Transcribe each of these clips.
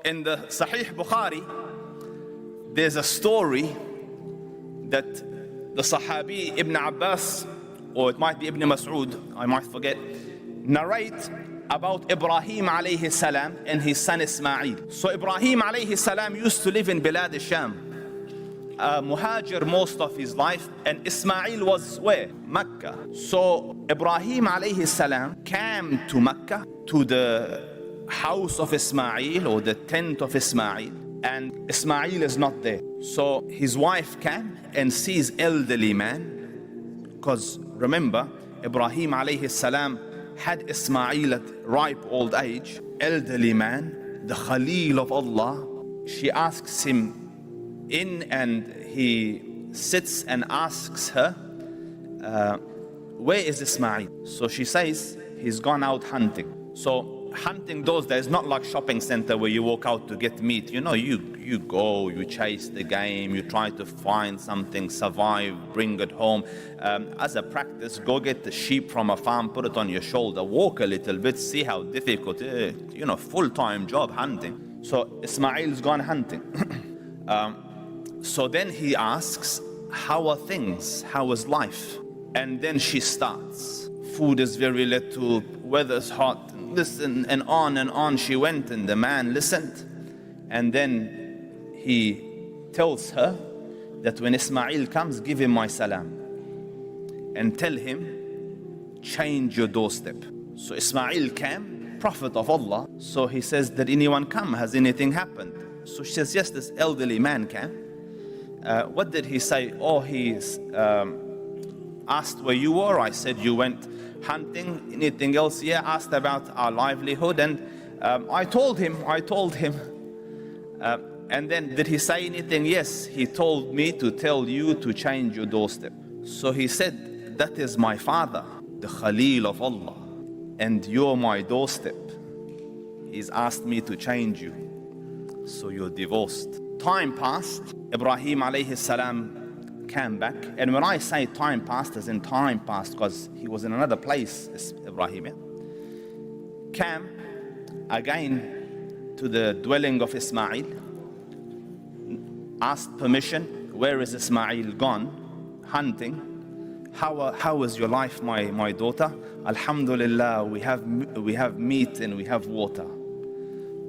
in the Sahih Bukhari, there's a story that the Sahabi Ibn Abbas, or it might be Ibn Mas'ud, I might forget, narrate about Ibrahim alayhi salam and his son Ismail. So Ibrahim alayhi salam used to live in Bilad al-Sham, muhajir most of his life, and Ismail was where? Mecca. So Ibrahim alayhi salam came to Mecca, to the house of Ismail or the tent of Ismail, and Ismail is not there. So his wife came and sees elderly man, because remember Ibrahim alayhi salam had Ismail at ripe old age, elderly man, the Khalil of Allah. She asks him in, and he sits and asks her, where is Ismail? So she says, he's gone out hunting. So hunting those days, not like shopping center where you walk out to get meat. You know, you go, you chase the game, you try to find something, survive, bring it home. As a practice, go get the sheep from a farm, put it on your shoulder, walk a little bit, see how difficult it is. You know, full-time job hunting. So Ismail's gone hunting. So then he asks, how are things? How is life? And then she starts. Food is very little, weather's hot, listen, and on she went, and the man listened. And then he tells her that when Ismail comes, give him my salam and tell him, change your doorstep. So Ismail came, Prophet of Allah. So he says, did anyone come? Has anything happened? So she says, yes, this elderly man came. What did he say? Oh, he's asked where you were. I said you went hunting. Anything else? Yeah, asked about our livelihood, and I told him. And then did he say anything? Yes, he told me to tell you to change your doorstep. So he said, that is my father, the Khalil of Allah, and you're my doorstep. He's asked me to change you, so you're divorced. Time passed. Ibrahim alayhi salam came back. And when I say time passed, as in time passed, because he was in another place, Ibrahim came again to the dwelling of Ismail, asked permission. Where is Ismail gone? Hunting. How is your life, my daughter? Alhamdulillah, we have meat and we have water.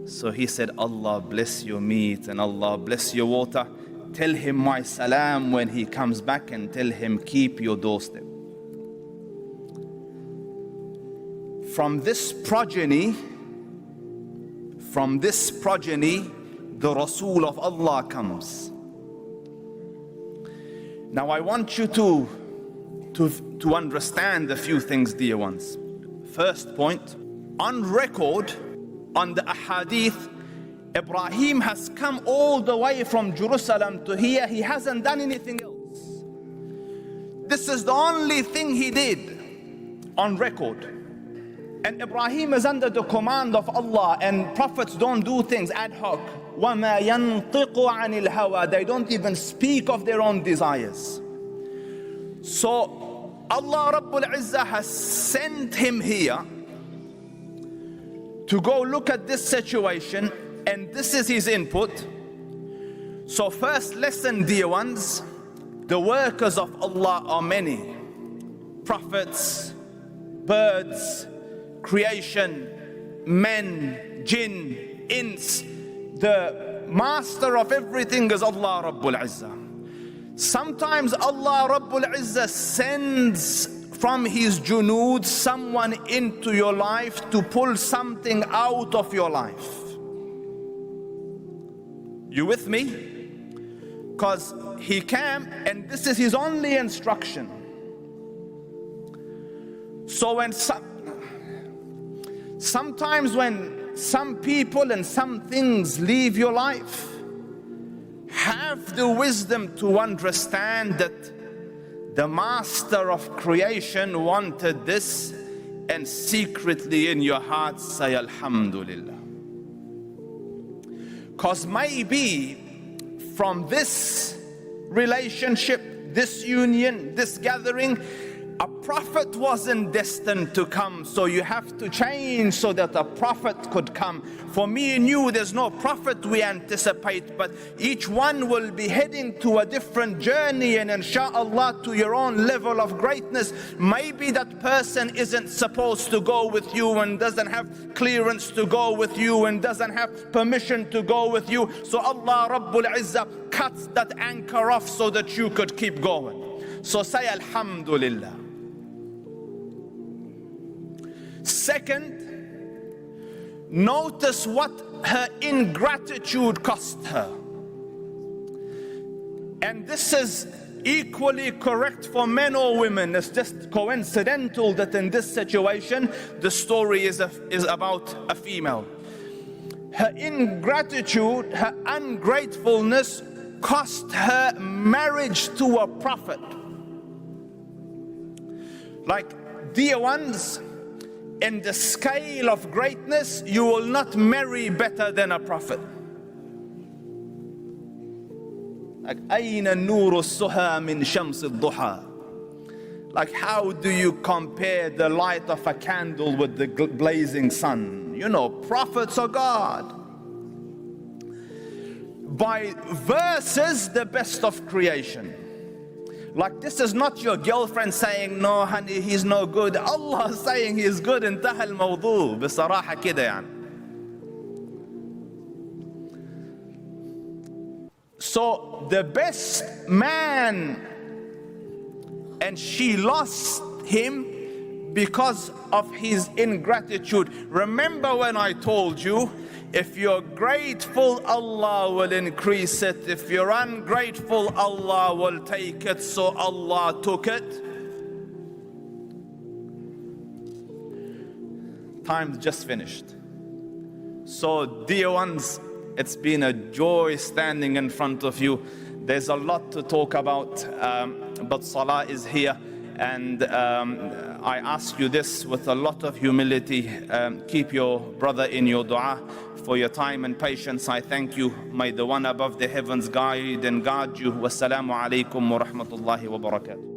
So he said, Allah bless your meat and Allah bless your water. Tell him my salam when he comes back, and tell him keep your doorstep. From this progeny, the Rasul of Allah comes. Now I want you to understand a few things, dear ones. First point, on record, on the ahadith, Ibrahim has come all the way from Jerusalem to here. He hasn't done anything else. This is the only thing he did on record. And Ibrahim is under the command of Allah, and prophets don't do things ad hoc. وَمَا يَنْطِقُ عَنِ الْهَوَى. They don't even speak of their own desires. So Allah Rabbul Izzah has sent him here to go look at this situation, and this is his input. So first lesson, dear ones, the workers of Allah are many. Prophets, birds, creation, men, jinn, ins. The master of everything is Allah Rabbul Izzah. Sometimes Allah Rabbul Izzah sends from his junood someone into your life to pull something out of your life. You with me? Because he came, and this is his only instruction. So when sometimes when some people and some things leave your life, have the wisdom to understand that the master of creation wanted this, and secretly in your heart say Alhamdulillah. Because maybe from this relationship, this union, this gathering, a prophet wasn't destined to come, so you have to change so that a prophet could come. For me and you, there's no prophet we anticipate, but each one will be heading to a different journey, and inshallah to your own level of greatness. Maybe that person isn't supposed to go with you and doesn't have clearance to go with you and doesn't have permission to go with you. So Allah Rabbul Izzah cuts that anchor off so that you could keep going. So say Alhamdulillah. Second, notice what her ingratitude cost her. And this is equally correct for men or women. It's just coincidental that in this situation, the story is about a female. Her ingratitude, her ungratefulness cost her marriage to a prophet. Like, dear ones, in the scale of greatness, you will not marry better than a prophet. Like, أين النور السهى من شمس الضحى? Like, how do you compare the light of a candle with the blazing sun? You know, prophets of God. By verses, the best of creation. Like, this is not your girlfriend saying, no honey, he's no good. Allah is saying he is good. انتهى الموضوع بصراحة كده يعني. So the best man, and she lost him because of his ingratitude. Remember when I told you, if you're grateful, Allah will increase it. If you're ungrateful, Allah will take it. So Allah took it. Time's just finished. So dear ones, it's been a joy standing in front of you. There's a lot to talk about, but Salah is here. And I ask you this with a lot of humility. Keep your brother in your dua. For your time and patience, I thank you. May the one above the heavens guide and guard you. Wassalamu alaikum wa rahmatullahi wa barakatuh.